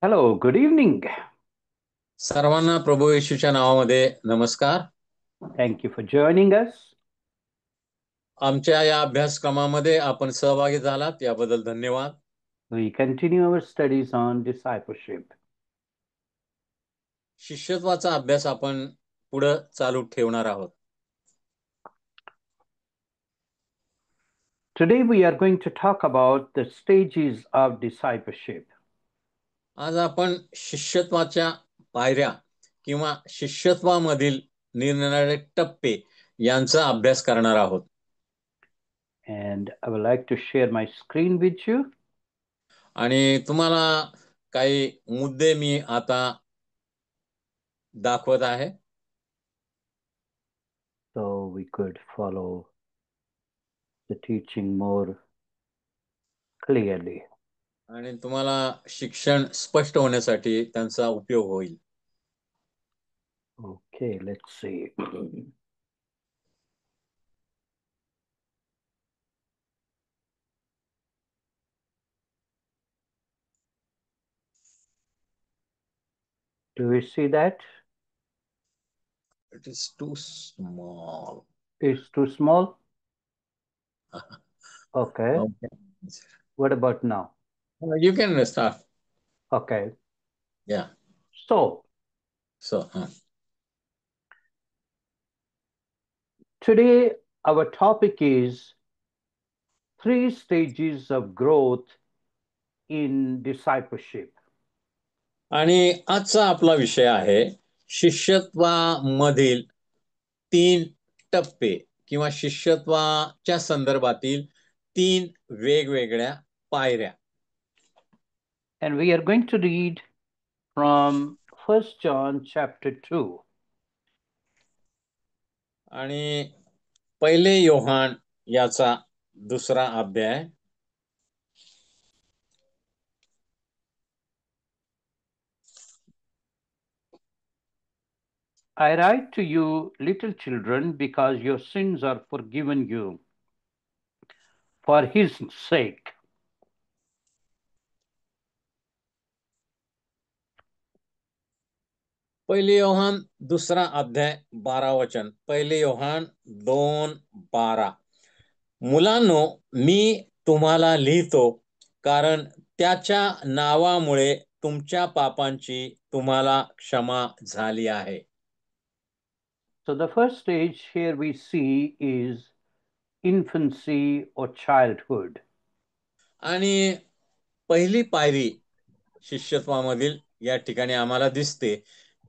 Hello, good evening. सर्वांना प्रभू येशूच्या नावामध्ये नमस्कार. Thank you for joining us. आमच्या या अभ्यासक्रमामध्ये आपण सहभागी झालात याबद्दल धन्यवाद. We continue our studies on discipleship. शिष्यत्वाचा अभ्यास आपण पुढे चालू ठेवणार आहोत. Today we are going to talk about the stages of discipleship. आज आपण शिष्यत्वाच्या पायऱ्या किंवा शिष्यत्वामधील निरनिराळे टप्पे यांचा अभ्यास करणार आहोत. And I would like to share my screen with you. आणि तुम्हाला काही मुद्दे मी आता दाखवत आहे. So we could follow the teaching more clearly. आणि तुम्हाला शिक्षण स्पष्ट होण्यासाठी त्यांचा उपयोग होईल. Okay, let's see. Do we see that? It is too small. It's too small? Okay. Okay. What about now? You can start. Okay. Yeah. So So, today our topic is 3 stages of growth in discipleship. आणि आजचा आपला विषय आहे शिष्यत्वामधील 3 टप्पे किंवा शिष्यत्वाच्या संदर्भातील 3 वेगवेगळ्या पायऱ्या. And we are going to read from 1 John chapter 2. आणि पहिले योहान याचा दुसरा अध्याय. I write to you, little children, because your sins are forgiven you for his sake. पहिले योहान दुसरा अध्याय 12 वचन. पहिले योहान 2:12. मुलांनो, मी तुम्हाला लिहितो कारण त्याच्या नावामुळे तुमच्या पापांची तुम्हाला क्षमा झाली आहे. So the first stage here we see is infancy or childhood. आणि पहिली पायरी शिष्यत्वामधील या ठिकाणी आम्हाला दिसते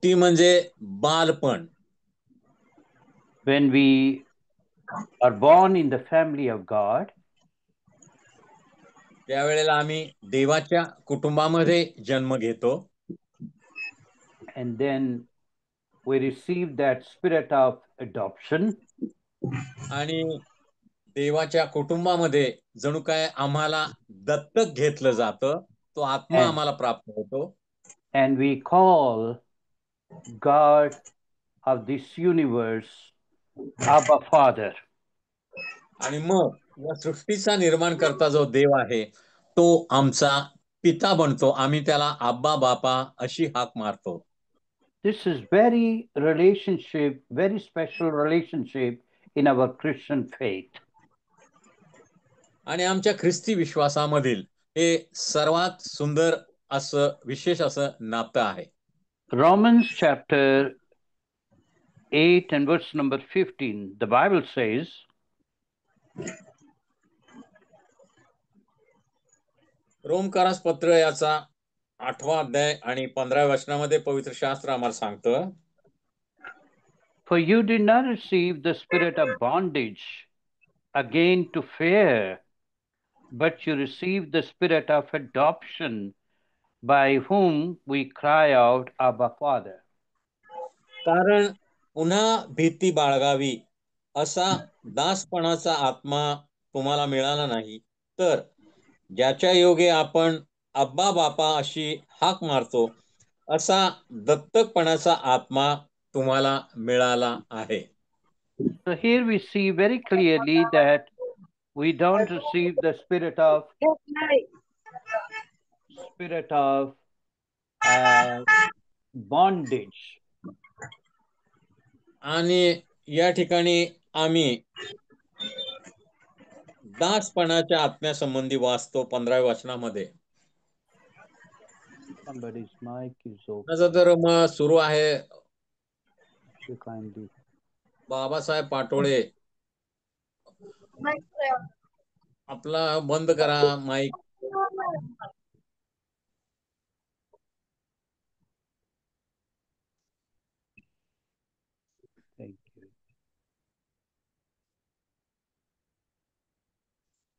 ती म्हणजे बालपण. When we are born in the family of God, त्यावेळेला आम्ही देवाच्या कुटुंबामध्ये जन्म घेतो. and then we receive that spirit of adoption. आणि देवाच्या कुटुंबामध्ये जणू काय आम्हाला दत्तक घेतलं जातं. तो आत्मा आम्हाला प्राप्त होतो. And we call God of this universe Abba Father. आणि मग या सृष्टीचा निर्माण करता जो देव आहे तो आमचा पिता बनतो. आम्ही त्याला आब्बा बापा अशी हाक मारतो. This is very special relationship in our Christian faith. आणि आमच्या ख्रिस्ती विश्वासामधील हे सर्वात सुंदर असं विशेष असं नातं आहे. Romans chapter 8 and verse number 15, the Bible says, रोमकारास पत्र याचा 8वा अध्याय आणि 15व्या वचनामध्ये पवित्र शास्त्र आम्हाला सांगतं, For you did not receive the spirit of bondage again to fear, but you received the spirit of adoption, by whom we cry out, Abba Father. कारण पुन्हा भीती बाळगावी असा दासपणाचा आत्मा तुम्हाला मिळाला नाही, तर ज्याच्या योगे आपण अब्बा बापा अशी हाक मारतो असा दत्तकपणाचा आत्मा तुम्हाला मिळाला आहे. So here we see very clearly that we don't receive the spirit of bondage. आणि या ठिकाणी आम्ही दासपणाच्या आत्म्यासंबंधी वाचतो 15व्या वचनामध्ये. Somebody's mic is open. माझं तर मग सुरू आहे. You kindly. बाबासाहेब पाटोळे, आपला बंद करा mic. Thank you.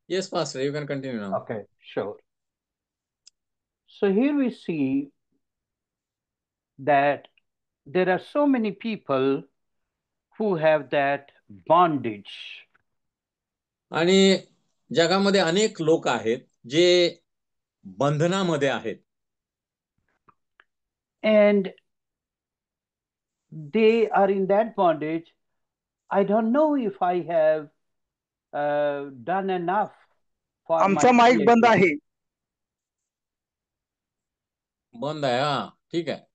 Yes, Pastor, you can continue now. Okay, sure. So here we see that there are so many people who have that bondage. आणि जगामध्ये अनेक लोक आहेत जे बंधनामध्ये आहेत. And they are in that bondage. I don't know if I have done enough for आमचा my mic बंद Creator. आहे. बंद आहे. हा, ठीक आहे.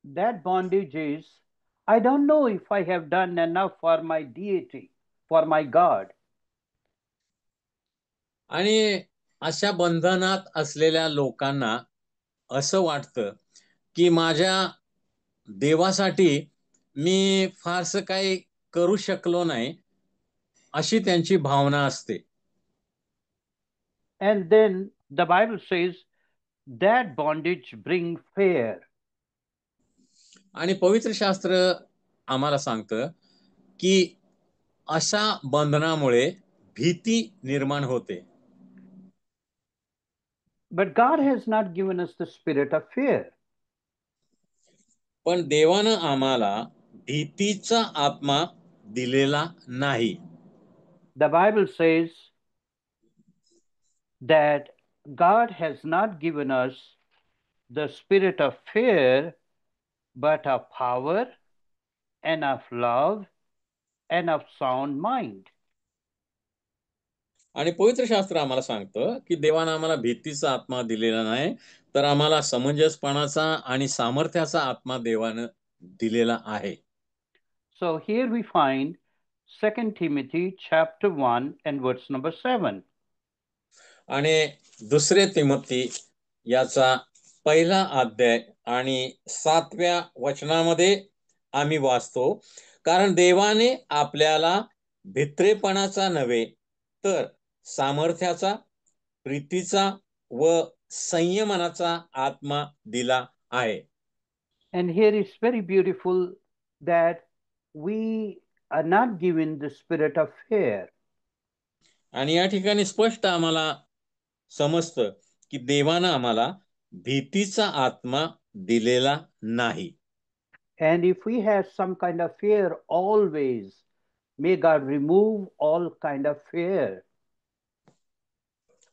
That bondage is, I don't know if I have done enough for my deity, for my God. आणि अशा बंधनात असलेल्या लोकांना असं वाटतं की माझ्या देवासाठी मी फारसं काही करू शकलो नाही, अशी त्यांची भावना असते. And then the Bible says that bondage brings fear. आणि पवित्र शास्त्र आम्हाला सांगतं की अशा बंधनामुळे भीती निर्माण होते. But God has not given us the spirit of fear. पण देवानं आम्हाला भीतीचा आत्मा दिलेला नाही. The Bible says that God has not given us the spirit of fear, but of power and of love and of sound mind. आणि पवित्र शास्त्र आम्हाला सांगतं की देवानं आम्हाला भीतीचा आत्मा दिलेला नाही, तर आम्हाला समंजसपणाचा आणि सामर्थ्याचा आत्मा देवानं दिलेला आहे. So here we find 2 Timothy chapter 1 and verse number 7. आणि दुसरे तिमोथी याचा पहिला अध्याय आणि 7व्या वचनामध्ये आम्ही वाचतो, कारण देवाने आपल्याला भित्रेपणाचा नव्हे तर सामर्थ्याचा, प्रीतीचा व संयमनाचा आत्मा दिला आहे. And here it's very beautiful that we are not given the spirit of fear. आणि या ठिकाणी स्पष्ट आम्हाला समजतं की देवानं आम्हाला भीतीचा आत्मा दिलेला नाही. And if we have some kind of fear always, may God remove all kind of fear.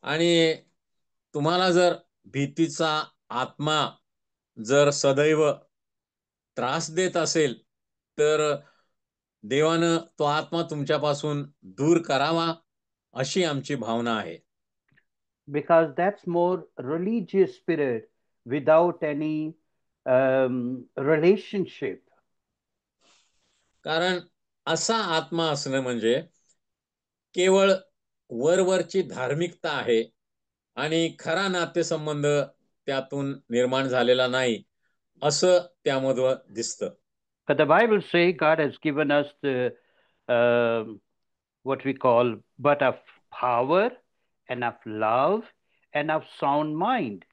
आणि तुम्हाला जर भीतीचा आत्मा जर सदैव त्रास देत असेल, तर देवानं तो आत्मा तुमच्यापासून दूर करावा, अशी आमची भावना आहे. Because that's more religious spirit without any relationship. कारण असा आत्मा असणं म्हणजे केवळ वरवरची धार्मिकता आहे आणि खरा नातेसंबंध त्यातून निर्माण झालेला नाही, असं त्यामध्ये दिसतं. But the Bible says God has given us the what we call but of power and of love and of sound mind.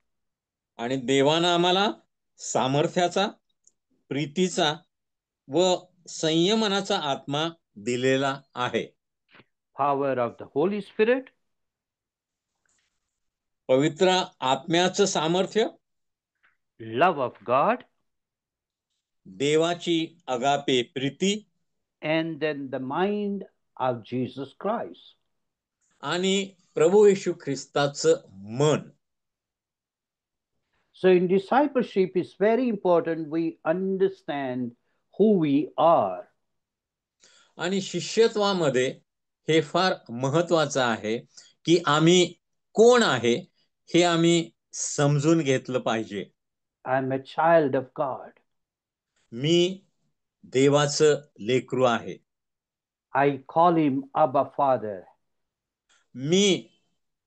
आणि देवानं आम्हाला सामर्थ्याचा, प्रीतीचा व संयमनाचा आत्मा दिलेला आहे. Power of the Holy Spirit, पवित्र आत्म्याचं सामर्थ्य, love of God, देवाची agape Preeti and then the mind of Jesus Christ. आणि प्रभू येशू ख्रिस्ताचं मन. So in discipleship, it's very important we understand who we are. आणि शिष्यत्वामध्ये हे फार महत्वाचं आहे की आम्ही कोण आहे हे आम्ही समजून घेतलं पाहिजे. I'm a child of God. मी देवाचं लेकरू आहे. I call him Abba Father. मी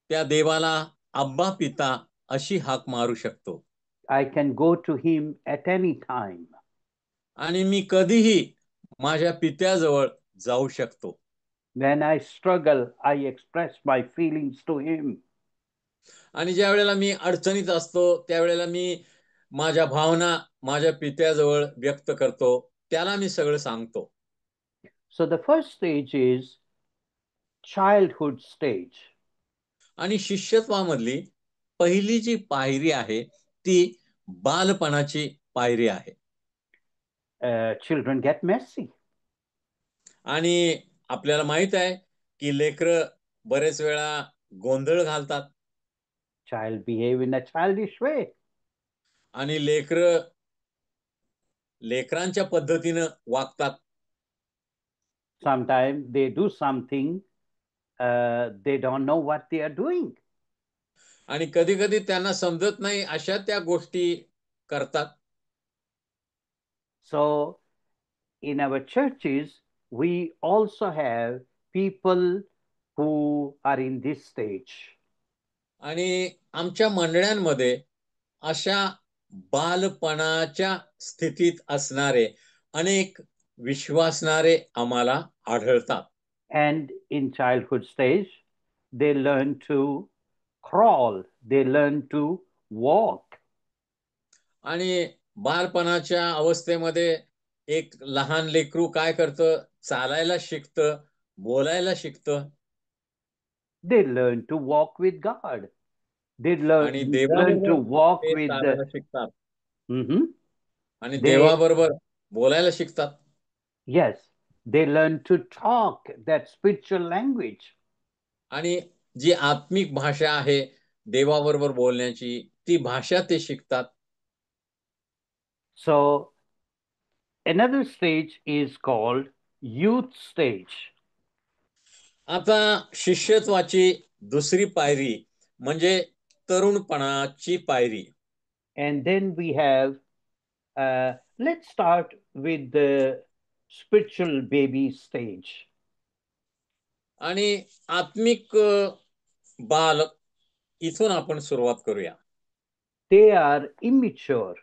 त्या देवाला अब्बा पिता अशी हाक मारू शकतो. I can go to him at any time. आणि मी कधीही माझ्या पित्याजवळ जाऊ शकतो. When I struggle, I express my feelings to him. आणि ज्या वेळेला मी अडचणीत असतो त्यावेळेला मी माझ्या भावना माझ्या पित्याजवळ व्यक्त करतो, त्याला मी सगळं सांगतो. So the first stage is childhood stage. आणि शिष्यत्वामधली पहिली जी पायरी आहे ती बालपणाची पायरी आहे. Children get messy. आणि आपल्याला माहित आहे की लेकरं बरेच वेळा गोंधळ घालतात. Child behave in a childish way. आणि लेकरांच्या पद्धतीनं वागतात. Sometimes they do something, they don't know what they are doing. आणि कधी कधी त्यांना समजत नाही अशा त्या गोष्टी करतात. So in our churches, we also have people who are in this stage. आणि आमच्या मंडळांमध्ये अशा बालपणाच्या स्थितीत असणारे अनेक विश्वासणारे आम्हाला आढळतात. And in childhood stage, they learn to crawl, they learn to walk. आणि बालपणाच्या अवस्थेमध्ये एक लहान लेकरू काय करतं, चालायला शिकतं, बोलायला शिकतं. They learn to walk with God. They आणि learn to देवाबरोबर walk ते with चालायला शिकतात. Mhm. आणि They, देवाबरोबर बोलायला शिकतात. yes, they learn to talk that spiritual language. आणि जी आत्मिक भाषा आहे देवाबरोबर बोलण्याची, ती भाषा ते शिकतात. So another stage is called youth stage. आता शिष्यत्वाची दुसरी पायरी म्हणजे तरुणपणाची पायरी. And then we have, let's start with the spiritual baby stage. आणि आत्मिक बाल इथून आपण सुरुवात करूया. They are immature.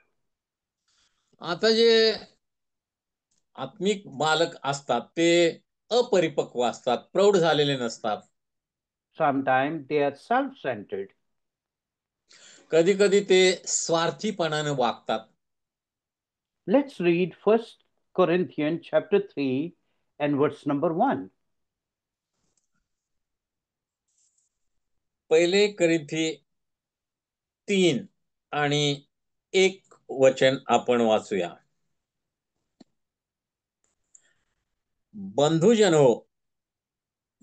आता जे आत्मिक बालक असतात ते अपरिपक्व असतात, प्रौढ झालेले नसतात. Sometimes they are self-centered. कधी कधी ते स्वार्थीपणाने वागतात. Let's read 1 Corinthians chapter 3 and verse number 1. पहिले कोरिंथी 3 आणि 1 वचन आपण वाचूया. बंधुजन हो,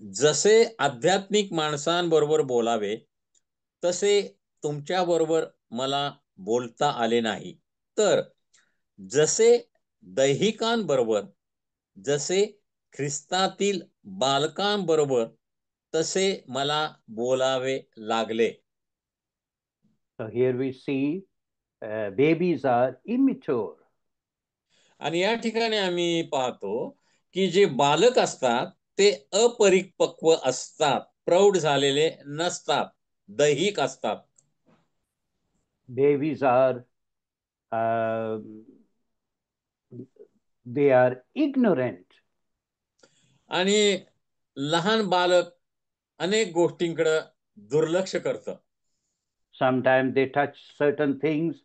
जसे आध्यात्मिक माणसांबरोबर बोलावे तसे तुमच्याबरोबर मला बोलता आले नाही, तर जसे दैहिकांबरोबर, जसे ख्रिस्तातील बालकांबरोबर तसे मला बोलावे लागले. So here we see babies are immature. आणि या ठिकाणी आम्ही पाहतो की जे बालक असतात ते अपरिपक्व असतात, प्रौढ झालेले नसतात, दैहिक असतात. Babies are, um, they are ignorant. आणि लहान बालक अनेक गोष्टींकडे दुर्लक्ष करतं. Sometimes they touch certain things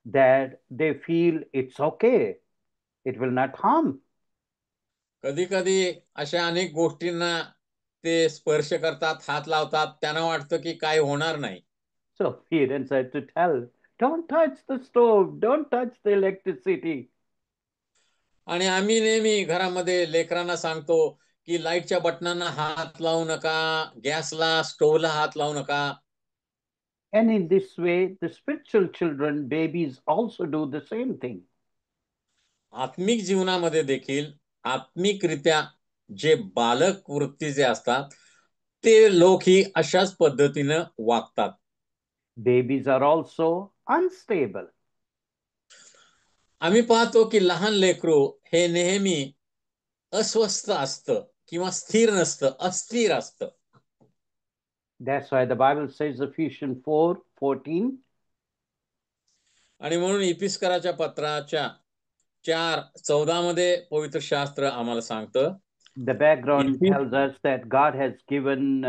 that they feel it's okay, it will not harm. कधी कधी अशा अनेक गोष्टींना ते स्पर्श करतात, हात लावतात, त्यांना वाटतं की काय होणार नाही. So parents have to tell, don't touch the stove, don't touch the electricity. आणि आम्ही नेहमी घरामध्ये लेकरांना सांगतो की लाईटच्या बटनांना हात लावू नका, गॅसला, स्टोव्हला हात लावू नका. And in this way, the spiritual children, babies, also do the same thing. आत्मिक जीवनामध्ये देखील आत्मिकरित्या जे बालक वृत्ती जे असतात ते लोक ही अशाच पद्धतीनं वागतात. Babies are also unstable. आम्ही पाहतो की लहान लेकरू हे नेहमी अस्वस्थ असतं किंवा स्थिर नसतं, अस्थिर असतं. That's why the Bible says, Ephesians 4:14, आणि म्हणून इपिस्कराच्या पत्राच्या 4:14 मध्ये पवित्र शास्त्र आम्हाला सांगतं, the background इफिस tells us that God has given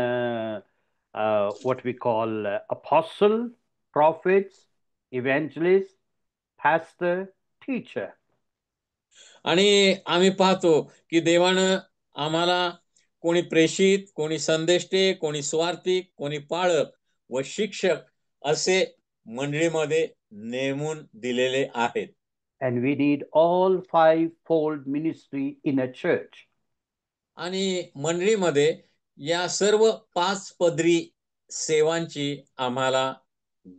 what we call apostle, prophets, evangelists, pastor, teacher. आणि आम्ही पाहतो की देवानं आम्हाला कोणी प्रेषित, कोणी संदेष्टे, कोणी स्वार्थिक, कोणी पाळक व शिक्षक असे मंडळीमध्ये नेमून दिलेले आहेत. And we need all five-fold ministry in a church. आणि मंडळीमध्ये या सर्व 5 पदरी सेवांची आम्हाला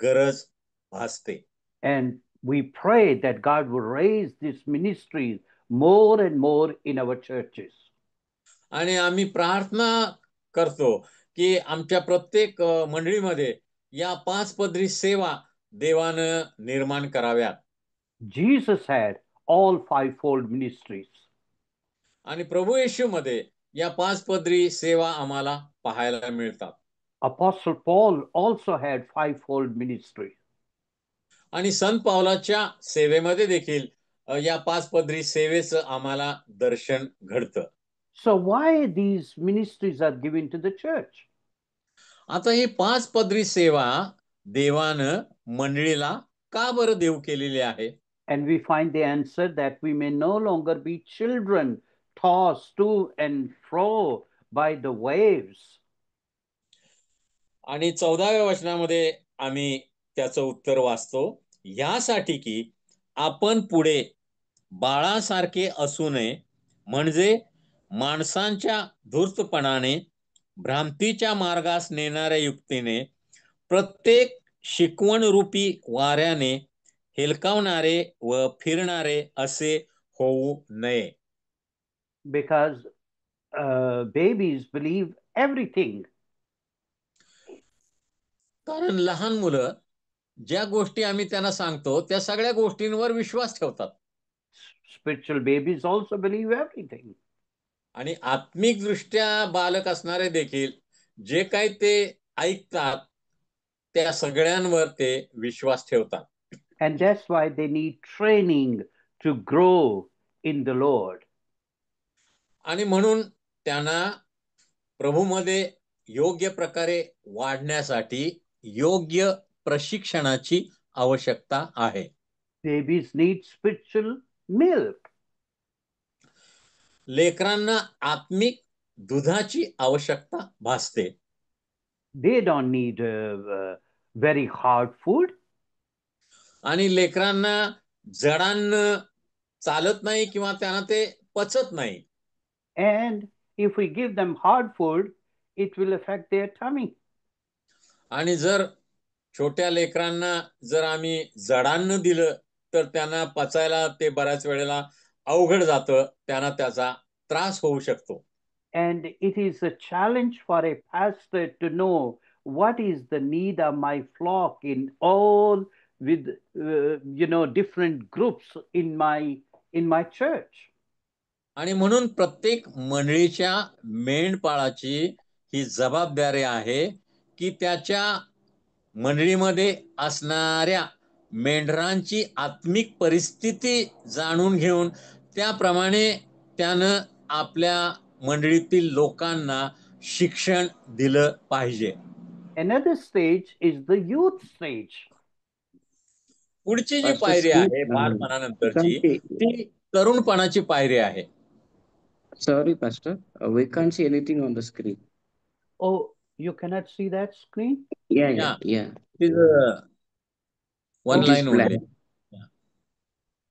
गरज भासते. And we pray that God will raise these ministries more and more in our churches. आणि आम्ही प्रार्थना करतो की आमच्या प्रत्येक मंडळीमध्ये या 5 पदरी सेवा देवानं निर्माण कराव्यात. Jesus had all five-fold ministries. आणि प्रभू येशूमध्ये या 5 पदरी सेवा आम्हाला पाहायला मिळतात. Apostle Paul also had five-fold ministry. आणि संत पावलाच्या सेवेमध्ये देखील या 5 पदरी सेवेचं आम्हाला दर्शन घडतं. So why these ministries are given to the church? आता ही 5 पदरी सेवा देवानं मंडळीला का बरं देऊ केलेली आहे? And we find the answer that we may no longer be children tossed to and fro by the waves. आणि 14व्या वचनामध्ये आम्ही त्याचं उत्तर वाचतो, यासाठी की आपण पुढे बाळासारखे असू नये, म्हणजे माणसांच्या धूर्तपणाने भ्रांतीच्या मार्गास नेणाऱ्या युक्तीने प्रत्येक शिकवणरूपी वाऱ्याने हेलकावणारे व फिरणारे असे होऊ नये. Because babies believe everything. कारण लहान मुलं ज्या गोष्टी आम्ही त्यांना सांगतो त्या सगळ्या गोष्टींवर विश्वास ठेवतात. Spiritual babies also believe everything. आणि आत्मिक दृष्ट्या बालक असणारे देखील जे काही ते ऐकतात त्या सगळ्यांवर ते विश्वास ठेवतात. And that's why they need training to grow in the Lord. आणि म्हणून त्यांना प्रभूमध्ये योग्य प्रकारे वाढण्यासाठी योग्य प्रशिक्षणाची आवश्यकता आहे. Babies need spiritual milk. लेकरांना आत्मिक दुधाची आवश्यकता भासते. They don't need very hard food. आणि लेकरांना जडांना चालत नाही किंवा त्यांना ते पचत नाही. And if we give them hard food, it will affect their tummy. आणि जर छोट्या लेकरांना जर आम्ही जडांना दिलं तर त्यांना पचायला ते बऱ्याच वेळेला अवघड जातं, त्यांना त्याचा त्रास होऊ शकतो. And it is a challenge for a pastor to know what is the need of my flock in all with different groups in my church. आणि म्हणून प्रत्येक मंडळीच्या मेंढपाळाची ही जबाबदारी आहे की त्याच्या मंडळीमध्ये असणाऱ्या मेंढरांची आत्मिक परिस्थिती जाणून घेऊन त्याप्रमाणे त्यानं आपल्या मंडळीतील लोकांना शिक्षण दिलं पाहिजे. Another stage is the youth stage. पुढची जी Pastor पायरी Steve, आहे we बालपणानंतरची can't see, ती तरुणपणाची पायरी आहे. sorry, Pastor, we can't see anything on the screen. Oh, you cannot see that screen? Yeah. It is one It is line black. only.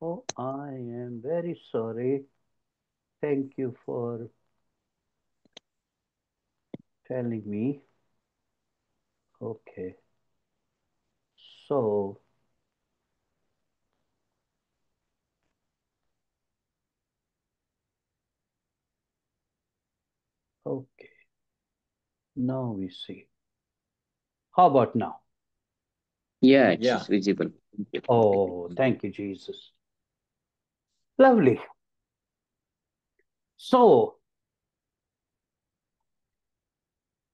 Oh, I am very sorry. Thank you for telling me. Okay. So, okay. Now we see. How about now? Yeah, it's Yeah. visible. Oh, thank you, Jesus. Lovely. So,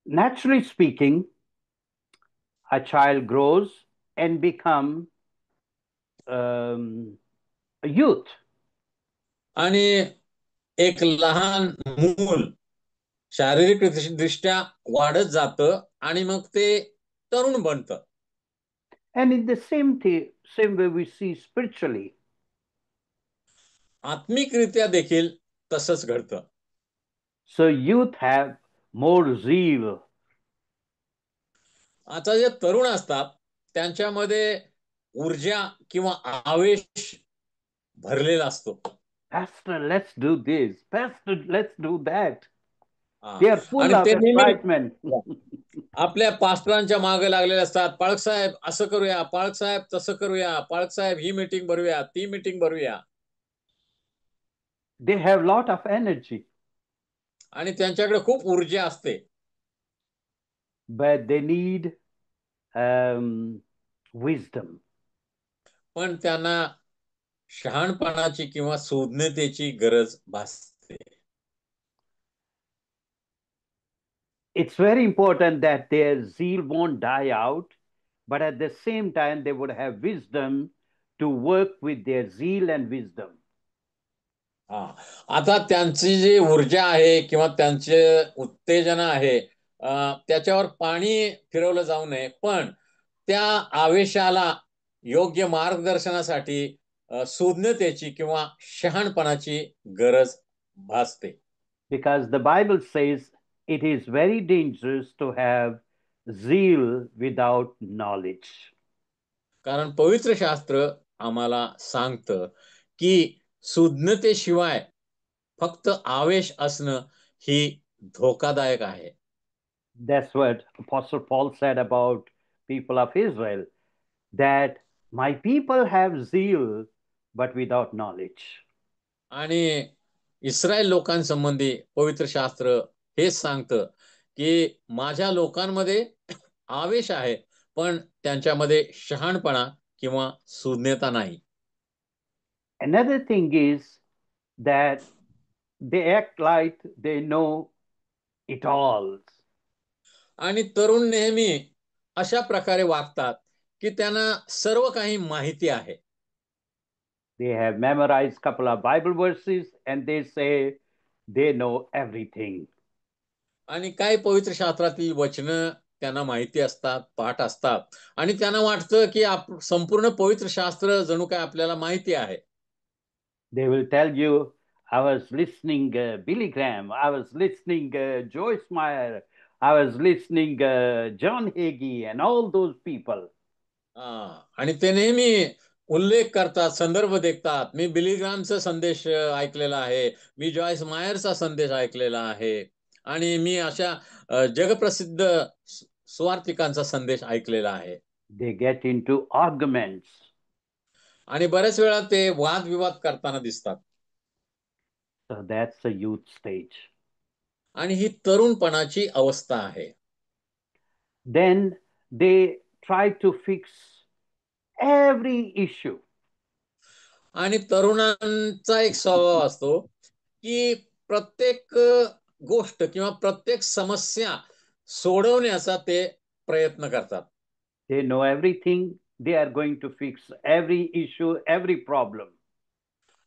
naturally speaking, a child grows and become a youth. आणि एक लहान मूल शारीरिक दृष्ट्या वाढत जातं आणि मग ते तरुण बनतं. And in the same way we see spiritually. आत्मिकरित्या देखील तसंच घडतं. So youth have more zeal. आता जे तरुण असतात त्यांच्यामध्ये ऊर्जा किंवा आवेश भरलेला असतो. Pastor, let's do this. Pastor, let's do that. हा. They are full आणि of ते नेहमी excitement. आपल्या पास्टरांच्या मागे लागलेले असतात. पाळक साहेब असं करूया, पाळक साहेब तसं करूया, पाळक साहेब ही मीटिंग भरूया, ती meeting भरूया. They have lot of energy, आणि त्यांच्याकडे खूप ऊर्जा असते. but they need wisdom. पण त्यांना शहाणपणाची किंवा शोधण्याची गरज भासते. It's very important that their zeal won't die out, but at the same time, they would have wisdom to work with their zeal and wisdom. हा. आता त्यांची जी ऊर्जा आहे किंवा त्यांचे उत्तेजना आहे त्याच्यावर पाणी फिरवलं जाऊ नये, पण त्या आवेशाला योग्य मार्गदर्शनासाठी शोधण्याची किंवा शहाणपणाची गरज भासते. Because the Bible says it is very dangerous to have zeal without knowledge. कारण पवित्र शास्त्र आम्हाला सांगतं की शोधण्याशिवाय फक्त आवेश असणं ही धोकादायक आहे. That's what Apostle Paul said about people of Israel, that my people have zeal but without knowledge. आणि इस्रायल लोकांसंबंधी पवित्र शास्त्र हेच सांगतं की माझ्या लोकांमध्ये आवेश आहे, पण त्यांच्यामध्ये शहाणपणा किंवा शून्यता नाही. Another thing is that they act like they know it all. आणि तरुण नेहमी अशा प्रकारे वागतात की त्यांना सर्व काही माहिती आहे. They have memorized couple of Bible verses and they say they know everything. आणि काही पवित्र शास्त्रातील वचनं त्यांना माहिती असतात, पाठ असतात, आणि त्यांना वाटतं की संपूर्ण पवित्र शास्त्र जणू काय आपल्याला माहिती आहे. They will tell you, I was listening Billy Graham, I was listening Joyce Meyer, I was listening John Hagee and all those people. आणि ते नेहमी उल्लेख करतात, संदर्भ देतात. मी बिली ग्रामचा संदेश ऐकलेला आहे, मी जॉयस मायरचा संदेश ऐकलेला आहे, आणि मी अशा जगप्रसिद्ध सुवार्तिकांचा संदेश ऐकलेला आहे. They get into arguments. आणि बऱ्याच वेळा ते वादविवाद करताना दिसतात. So that's the youth stage. आणि ही तरुणपणाची अवस्था आहे. Then they try to fix every issue. आणि तरुणांचा एक स्वभाव असतो की प्रत्येक गोष्ट किंवा प्रत्येक समस्या सोडवण्याचा ते प्रयत्न करतात. They know everything. They are going to fix every issue, every problem.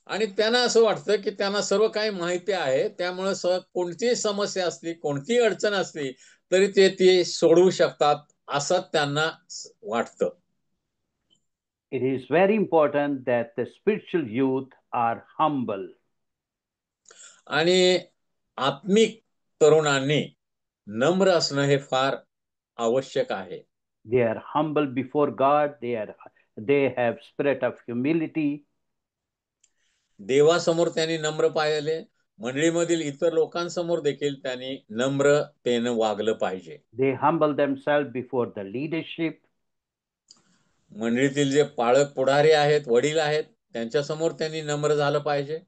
आणि त्यांना असं वाटतं की त्यांना सर्व काही माहिती आहे, त्यामुळे कोणतीही समस्या असली, कोणतीही अडचण असली तरी ते ती सोडवू शकतात असं त्यांना वाटतं. It is very important that the spiritual youth are humble. आणि आत्मिक तरुणांनी नम्र असणं हे फार आवश्यक आहे. They are humble before God. They have spirit of humility. देवासमोर त्यांनी नम्र पाहिले, मंडळीमधील इतर लोकांसमोर देखील त्यांनी नम्रतेने वागलं पाहिजे. They humble themselves before the leadership. मंडळीतील जे पाळक पुढारी आहेत, वडील आहेत, त्यांच्यासमोर त्यांनी नम्र झालं पाहिजे.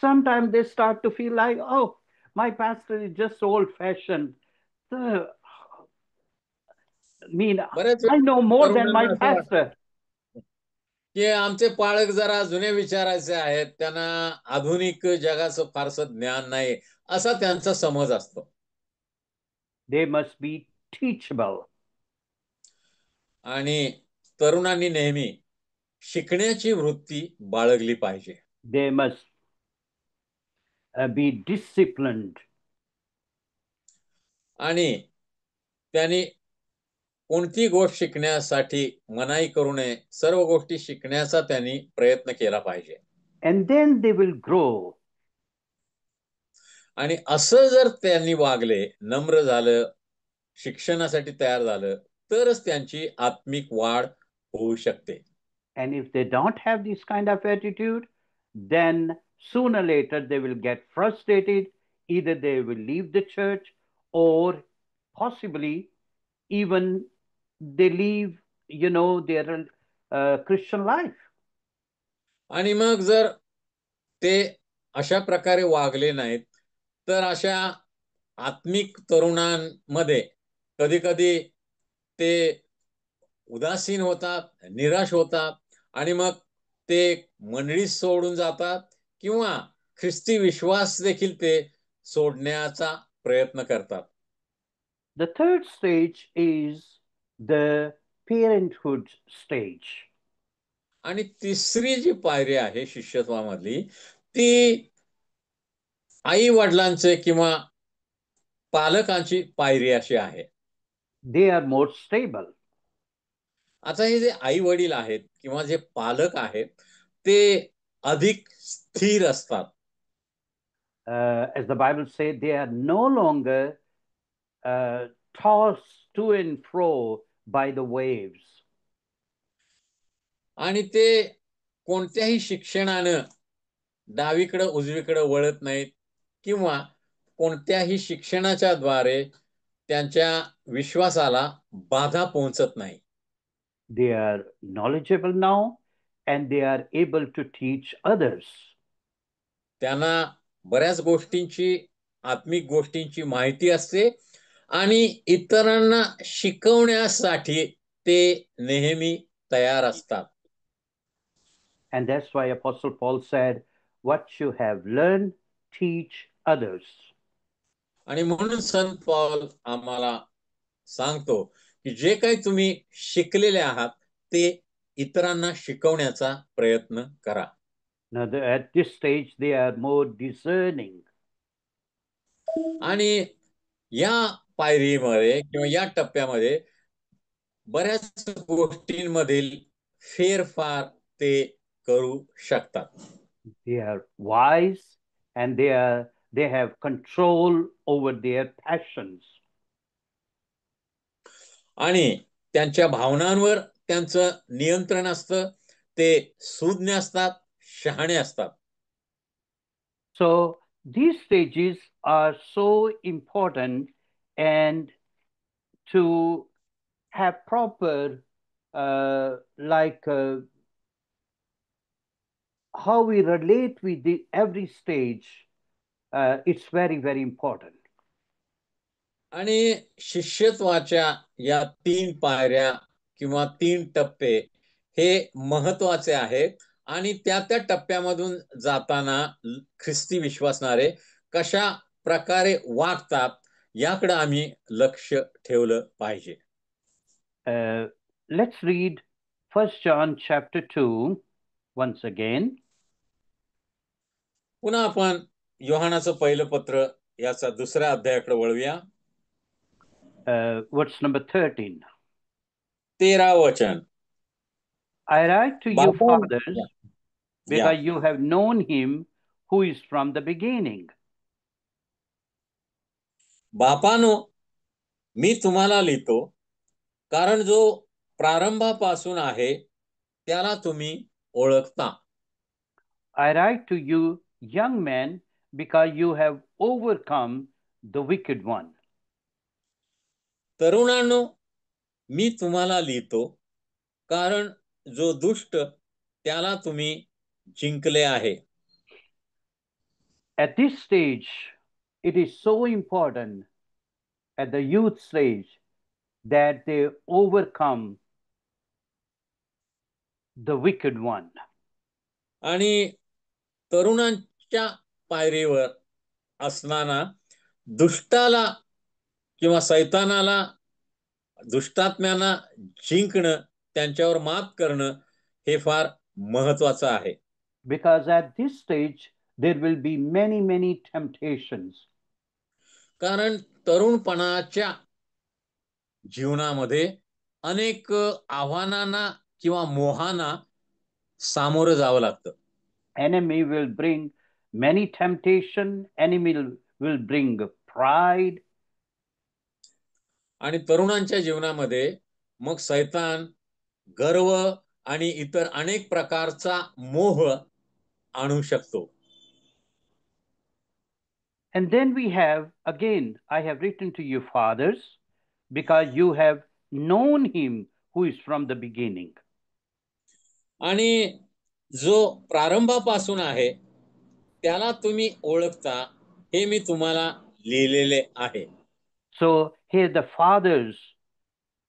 Sometimes they start to feel like, oh, my pastor is just old-fashioned. mean, बरेच I know more than my तरुणांना असं वाटतं pastor. की आमचे पालक जरा जुने विचारायचे आहेत, त्यांना आधुनिक जगाचं फारसं ज्ञान नाही, असा त्यांचा समज असतो. They must be teachable. आणि तरुणांनी नेहमी शिकण्याची वृत्ती बाळगली पाहिजे. They must be disciplined. आणि त्यांनी कोणती गोष्ट शिकण्यासाठी मनाई करू नये, सर्व गोष्टी शिकण्याचा त्यांनी प्रयत्न केला पाहिजे. And then they will grow. आणि असं जर त्यांनी वागले, नम्र झालं, शिक्षणासाठी तयार झालं, तरच त्यांची आत्मिक वाढ होऊ शकते. And if they don't have this kind of attitude, then sooner or later they will get frustrated. Either they will leave the church or possibly even they leave, their Christian life. आणि मग जर ते अशा प्रकारे वागले नाहीत, तर अशा आत्मिक तरुणांमध्ये कधी कधी ते उदासीन होतात, निराश होतात आणि मग ते मंडळी सोडून जातात किंवा ख्रिस्ती विश्वास देखील ते सोडण्याचा प्रयत्न करतात. The third stage is the parenthood stage. आणि तिसरी जी पायरी आहे शिष्यत्वामधली, ती आई वडिलांचे किंवा पालकांची पायरी अशी आहे. They are more stable. आता हे जे आई वडील आहेत किंवा जे पालक आहेत, ते अधिक स्थिर असतात. As the Bible says, they are no longer tossed to and fro by the waves. आणि ते कोणत्याही शिक्षणानं डावीकडे उजवीकडे वळत नाहीत किंवा कोणत्याही शिक्षणाच्या द्वारे त्यांच्या विश्वासाला बाधा पोहोचत नाही. They are knowledgeable now and they are able to teach others. त्यांना बऱ्याच गोष्टींची, आत्मिक गोष्टींची माहिती असते आणि इतरांना शिकवण्यासाठी ते नेहमी तयार असतात. And that's why Apostle Paul said, what you have learned, teach others. आणि म्हणून संत पौल आम्हाला सांगतो की जे काही तुम्ही शिकलेले आहात ते इतरांना शिकवण्याचा प्रयत्न करा. Now, at this stage, they are more discerning. आणि या पायरीमध्ये किंवा या टप्प्यामध्ये बऱ्याच गोष्टींमधील फेरफार ते करू शकतात. They are wise and they have control over their passions. आणि त्यांच्या भावनांवर त्यांचं नियंत्रण असतं, ते सुज्ञ असतात, शहाणे असतात. So these stages are so important, and to have proper how we relate with every stage, it's very, very important. आणि शिष्यत्वाच्या या 3 पायऱ्या किंवा 3 टप्पे हे महत्वाचे आहेत आणि त्या टप्प्यामधून जाताना ख्रिस्ती विश्वासणारे कशा प्रकारे वागतात याकडे आम्ही लक्ष ठेवलं पाहिजे. Let's read 1 John chapter 2 once again. पुन्हा आपण योहानाचं पहिलं पत्र याचा दुसऱ्या अध्यायाकडे वळूया. Verse number 13. 13 वचन. I write to you, fathers, because you have known him who is from the beginning. बापानो, मी तुम्हाला लिहितो कारण जो प्रारंभापासून आहे त्याला तुम्ही ओळखता. I write to you, young men, because you have overcome the wicked one. तरुणांनो, मी तुम्हाला लिहितो कारण जो दुष्ट त्याला तुम्ही जिंकले आहे. At this stage, it is so important, at the youth stage, that they overcome the wicked one. आणि तरुणांच्या पायरीवर असताना दुष्टाला किंवा सैतानाला, दुष्टात्म्यांना जिंकणं, त्यांच्यावर मात करणं हे फार महत्वाचं आहे. Because at this stage there will be many temptations. कारण तरुणपणाच्या जीवनामध्ये अनेक आव्हानांना किंवा मोहांना सामोरं जावं लागतं. Enemy will bring many temptation. Enemy will bring pride. आणि तरुणांच्या जीवनामध्ये मग सैतान गर्व आणि इतर अनेक प्रकारचा मोह आणू शकतो. And then we have, again, I have written to you, fathers, because you have known him who is from the beginning. आणि जो प्रारंभापासून आहे त्याला तुम्ही ओळखता, हे मी तुम्हाला लिहिलेले आहे. So here the fathers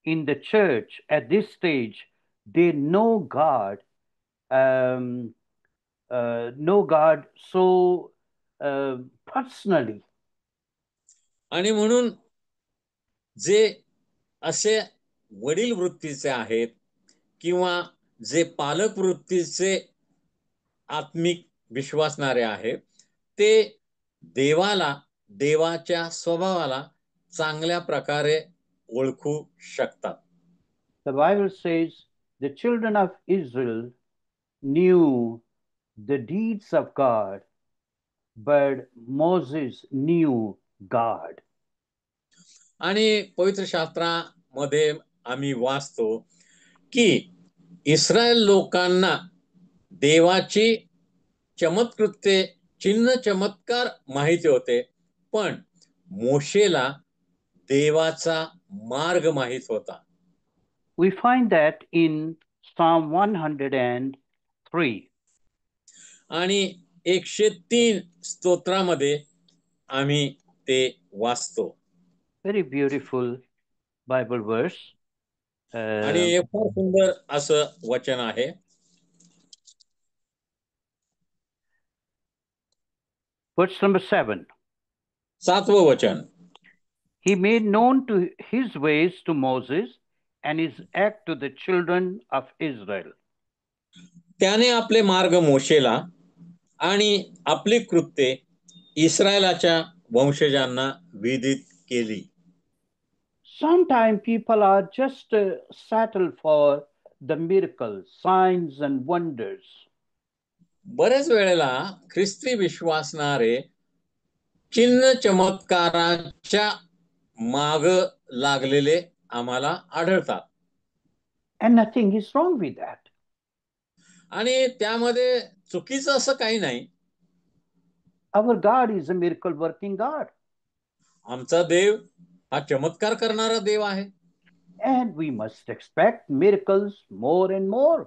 in the church at this stage, they know God, so personally. आणि म्हणून जे असे वडील वृत्तीचे आहेत किंवा जे पालक वृत्तीचे आत्मिक विश्वासणारे आहेत, ते देवाला, देवाच्या स्वभावाला चांगल्या प्रकारे ओळखू शकतात. The Bible says the children of Israel knew the deeds of God, but Moses knew God. आणि पवित्र शास्त्रामध्ये आम्ही वाचतो की इस्रायल लोकांना देवाची चमत्कृत्ये, चिन्ह चमत्कार माहिती होते, पण मोशेला देवाचा मार्ग माहित होता. We find that in Psalm 103. आणि 103 स्तोत्रामध्ये आम्ही ते वाचतो. Very beautiful Bible verse. आणि हे फार सुंदर असं वचन आहे. Verse number 7. 7वं वचन. He made known to his ways to Moses and his act to the children of Israel. त्याने आपले मार्ग मोशेला आणि आपली कृत्ये इस्रायलाच्या वंशजांना विदित केली. Sometimes people are just settled for the miracles, signs and wonders. बरेच वेळेला ख्रिस्ती विश्वासणारे चिन्ह चमत्काराच्या माग लागलेले आम्हाला आढळतात. And nothing is wrong with that. आणि त्यामध्ये चुकीचं असं काही नाही. Our God is a miracle working God. आमचा देव हा चमत्कार करणारा देव आहे. And we must expect miracles more and more.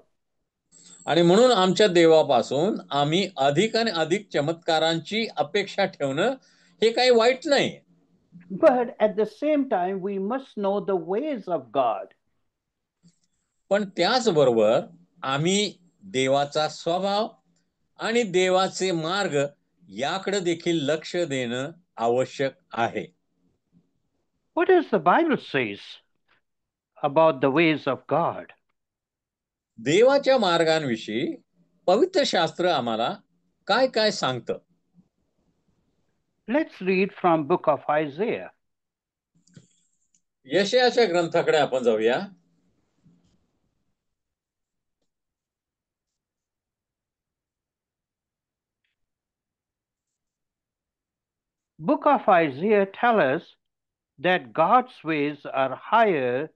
आणि म्हणून आमच्या देवापासून आम्ही अधिक आणि अधिक चमत्कारांची अपेक्षा ठेवणं हे काही वाईट नाही. But at the same time, we must know the ways of God. पण त्याचबरोबर आम्ही देवाचा स्वभाव आणि देवाचे मार्ग याकडे देखील लक्ष देणं आवश्यक आहे. What does the Bible says about the ways of God? देवाच्या मार्गांविषयी पवित्र शास्त्र आम्हाला काय काय सांगतं? Let's read from book of Isaiah. यशायाच्या ग्रंथाकडे आपण जाऊया. Book of Isaiah tells us that God's ways are higher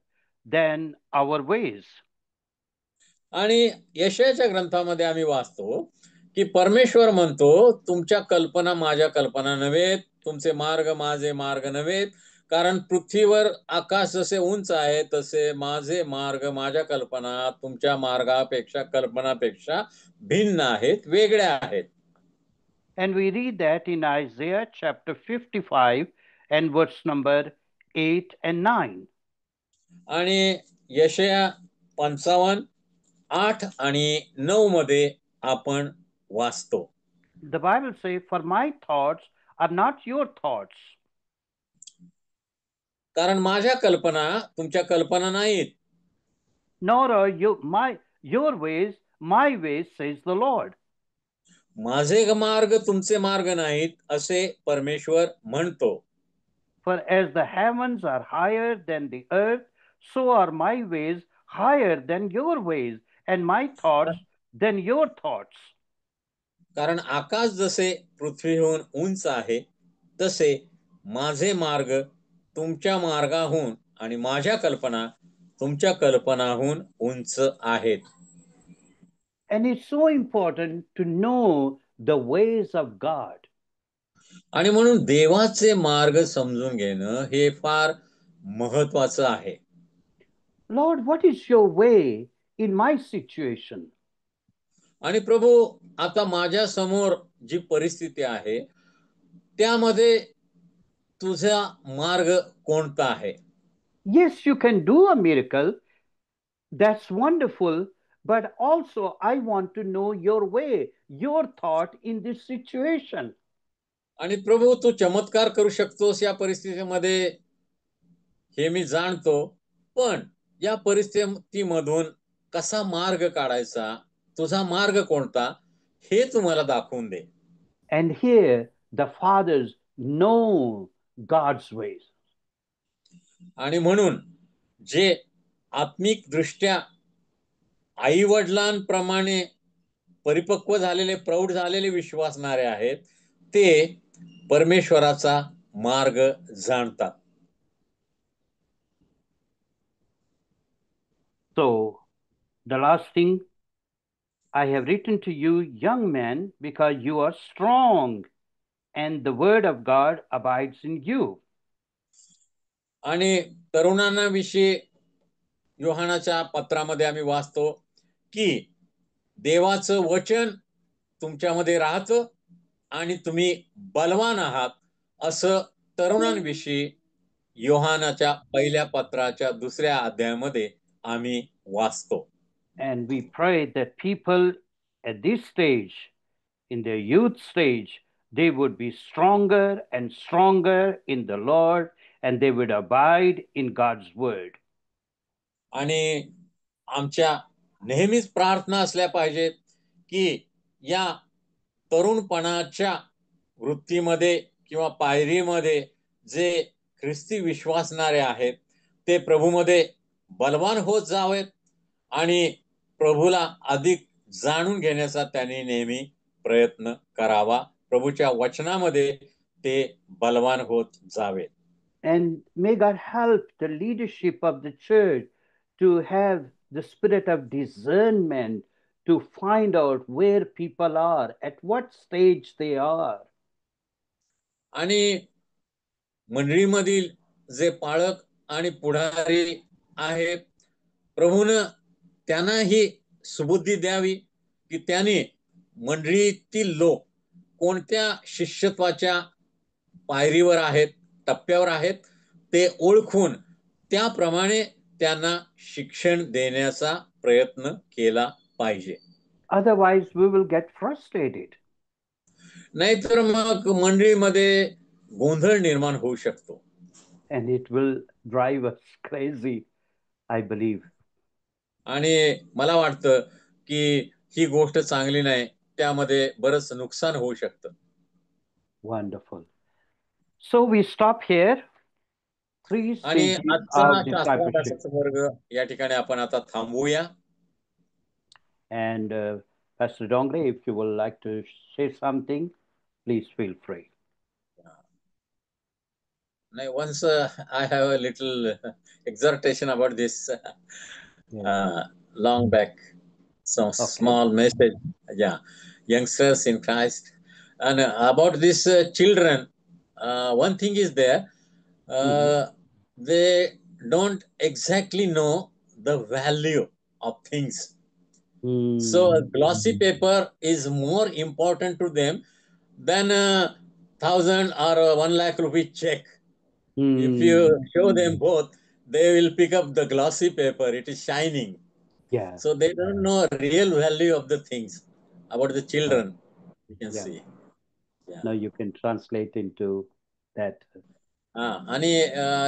than our ways. आणि यशायाच्या ग्रंथामध्ये आम्ही वाचतो की परमेश्वर म्हणतो, तुमच्या कल्पना माझ्या कल्पना नव्हेत, तुमचे मार्ग माझे मार्ग नव्हेत, कारण पृथ्वीवर आकाश जसे उंच आहे तसे माझे मार्ग, माझ्या कल्पना तुमच्या मार्गापेक्षा, कल्पनापेक्षा भिन्न आहेत, वेगळ्या आहेत. And we read that in Isaiah chapter 55 and verse number 8 and 9. आणि यशया 55:8 आणि 9 मध्ये आपण वाचतो. The Bible says, "For my thoughts are not your thoughts, कारण माझ्या कल्पना तुमच्या कल्पना नाहीत, nor are your ways my ways," says the Lord. माझे मार्ग तुमचे मार्ग नाहीत असे परमेश्वर म्हणतो. For as the heavens are higher than the earth, so are my ways higher than your ways, and my thoughts than your thoughts. कारण आकाश जसे पृथ्वीहून उंच आहे तसे माझे मार्ग तुमच्या मार्गाहून आणि माझ्या कल्पना तुमच्या कल्पनाहून उंच आहेत. And it's so important to know the ways of God. आणि म्हणून देवाचे मार्ग समजून घेणं हे फार महत्वाचं आहे. Lord, what is your way in my situation? आणि प्रभू, आता माझ्या समोर जी परिस्थिती आहे त्यामध्ये तुझा मार्ग कोणता आहे? Yes, you can do a miracle. That's wonderful. But also, I want to know your way, your thought in this situation. आणि प्रभू, तू चमत्कार करू शकतोस या परिस्थितीमध्ये, हे मी जाणतो, पण या परिस्थितीमधून कसा मार्ग काढायचा, तुझा मार्ग कोणता, हे तू मला दाखवून दे. And here, the fathers know God's ways. आणि म्हणून जे आत्मिक दृष्ट्या आई वडिलांप्रमाणे परिपक्व झालेले, प्रौढ झालेले विश्वासणारे आहेत, ते परमेश्वराचा मार्ग जाणतात. So, the last thing, I have written to you, young men, because you are strong, and the word of God abides in you. आणि तरुणांना विषयी योहानाच्या पत्रामध्ये आम्ही वाचतो की देवाचं वचन तुमच्यामध्ये राहतं आणि तुम्ही बलवान आहात, असं तरुणांविषयी योहानाच्या पहिल्या पत्राच्या 2ऱ्या अध्यायामध्ये आम्ही वाचतो. And we pray that people at this stage, in their youth stage, they would be stronger and stronger in the Lord, and they would abide in God's word. आणि आमच्या नेहमीच प्रार्थना असल्या पाहिजेत की या तरुणपणाच्या वृत्तीमध्ये किंवा पायरीमध्ये जे ख्रिस्ती विश्वासणारे आहेत ते प्रभूमध्ये बलवान होत जावेत आणि प्रभूला अधिक जाणून घेण्याचा त्यांनी नेहमी प्रयत्न करावा. प्रभूच्या वचनामध्ये ते बलवान होत जावेत. And may God help the leadership of the church to have the spirit of discernment to find out where people are, at what stage they are. आणि मंडळीमधील जे पाळक आणि पुढारी आहेत, प्रभूनं त्यांनाही सुबुद्धी द्यावी की त्यांनी मंडळीतील लोक कोणत्या शिष्यत्वाच्या पायरीवर आहेत, टप्प्यावर आहेत, ते ओळखून त्याप्रमाणे त्यांना शिक्षण देण्याचा प्रयत्न केला पाहिजे. Otherwise, we will get frustrated. नाहीतर मग मंडळीमध्ये गोंधळ निर्माण होऊ शकतो. And it will drive us crazy, I believe. आणि मला वाटतं की ही गोष्ट चांगली नाही, त्यामध्ये बरंच नुकसान होऊ शकतं. Wonderful. So we stop here. 3 आणि stages आजचा of शास्त्र discipleship. अभ्यासाचा वर्ग या ठिकाणी आपण आता थांबवूया. And Pastor Dongre, if you would like to say something, please feel free. Now, once I have a little exhortation about this long back, some small message, youngsters in Christ, and about these children. One thing is there, they don't exactly know the value of things. So a glossy paper is more important to them than 1,000 or 1 lakh rupee check. If you show them both, they will pick up the glossy paper. It is shining. Yeah. So they don't know real value of the things about the children. You can Yeah. see. Yeah. Now you can translate into that. हा आणि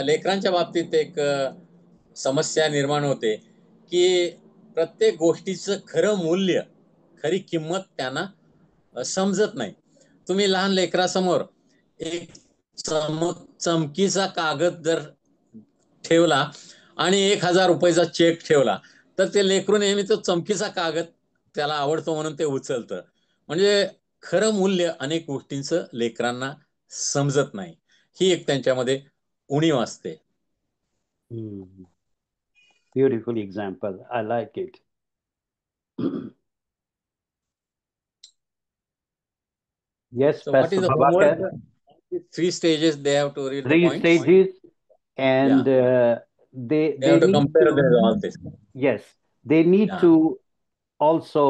लेकरांच्या बाबतीत एक समस्या निर्माण होते की प्रत्येक गोष्टीचं खरं मूल्य, खरी किंमत त्यांना समजत नाही. तुम्ही लहान लेकरासमोर एक चमकीचा कागद जर ठेवला आणि 1,000 रुपयाचा चेक ठेवला तर ते लेकरू नेहमी तो चमकीचा कागद त्याला आवडतो म्हणून ते उचलतं. म्हणजे खरं मूल्य अनेक गोष्टींचं लेकरांना समजत नाही. ही एक त्यांच्यामध्ये उणीव असते. Beautiful example. I like it. Yes, So what Pastor is the Babakar. homework? 3 stages they have to read the 3 points. stages, and They they have to need compare to, all this. yes, they need Yeah. to also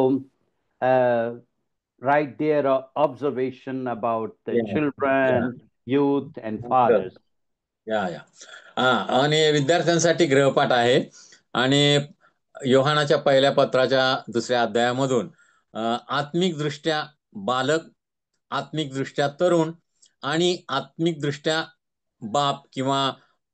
write their observation about the Yeah. children, youth, and fathers. या या हा आणि विद्यार्थ्यांसाठी गृहपाठ आहे. आणि योहानाच्या पहिल्या पत्राच्या 2ऱ्या अध्यायामधून आत्मिकदृष्ट्या बालक, आत्मिकदृष्ट्या तरुण आणि आत्मिकदृष्ट्या बाप किंवा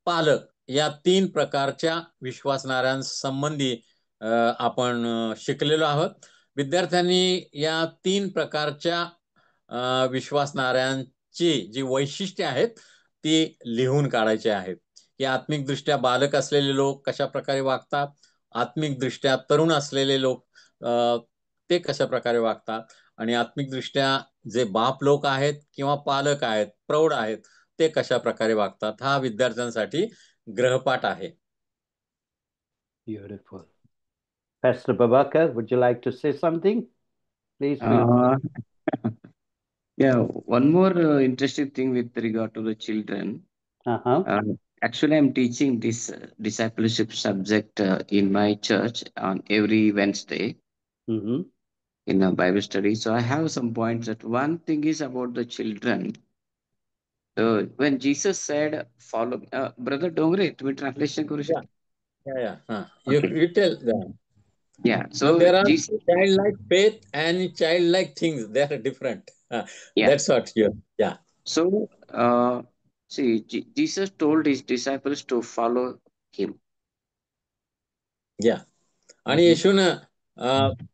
पालक या 3 प्रकारच्या विश्वासणाऱ्यांसंबंधी आपण शिकलेलो आहोत. विद्यार्थ्यांनी या 3 प्रकारच्या विश्वासणाऱ्यांची जी वैशिष्ट्ये आहेत ती लिहून काढायची आहेत. की आत्मिकदृष्ट्या बालक असलेले लोक कशा प्रकारे वागतात, आत्मिकदृष्ट्या तरुण असलेले लोक ते कशा प्रकारे वागतात, आणि आत्मिकदृष्ट्या जे बाप लोक आहेत किंवा पालक आहेत, प्रौढ आहेत, ते कशा प्रकारे वागतात. हा विद्यार्थ्यांसाठी गृहपाठ आहे. Beautiful. Pastor Babakar, would you like to say something? Please feel free. Yeah, one more interesting thing with regard to the children. Actually, I'm teaching this discipleship subject in my church on every Wednesday in a Bible study. So I have some points. That one thing is about the children. When Jesus said, "Follow," Brother Dongre, तुम्ही translation करू शकता? Yeah. You tell them. Yeah. So there are Jesus, childlike faith and childlike things. They are different. Yeah. That's what you. Yeah. So see, Jesus told his disciples to follow him. या आणि येशूनं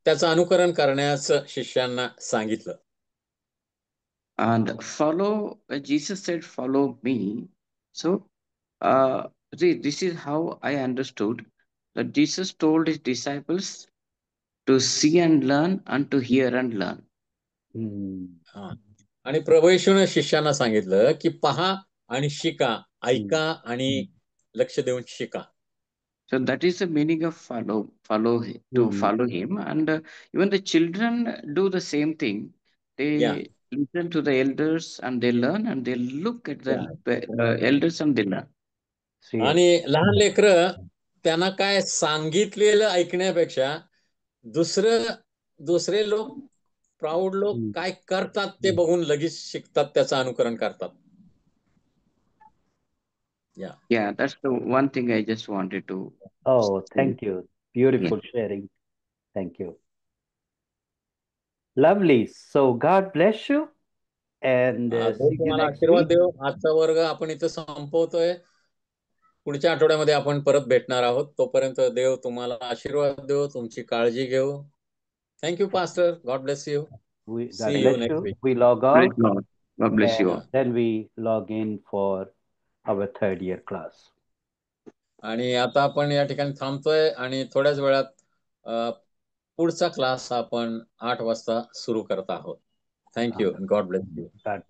त्याचं अनुकरण करण्याचं शिष्यांना सांगितलं. And follow, Jesus said, "Follow me." So see, this is how I understood that Jesus told his disciples to see and learn and to hear and learn. आणि प्रभू येशूनं शिष्यांना सांगितलं की पहा आणि शिका, ऐका आणि लक्ष देऊन शिका. So that is the meaning of follow him. And even the children do the same thing. They listen to the elders and they learn, and they look at the elders and they learn. आणि लहान लेकरं त्यांना काय सांगितलेलं ऐकण्यापेक्षा दुसरे लोक, proud लोक काय करतात ते बघून लगेच शिकतात, त्याचं अनुकरण करतात. Yeah, that's the one thing I just wanted to. Oh, thank you. Beautiful sharing. Thank you. Lovely. So God bless you. And see you तुम्हाला next आशीर्वाद week. देव. आजचा वर्ग आपण इथं संपवतोय. पुढच्या आठवड्यामध्ये आपण परत भेटणार आहोत. तोपर्यंत देव तुम्हाला आशीर्वाद देव, तुमची काळजी घेऊ. Thank you pastor. God bless you. God bless you. We log on. God bless you all. Then we log in for our 3rd year class. आणि आता आपण या ठिकाणी थांबतोय आणि थोड्याच वेळात पुढचा क्लास आपण 8 वाजता सुरू करत आहोत. Thank you. God bless you. God bless.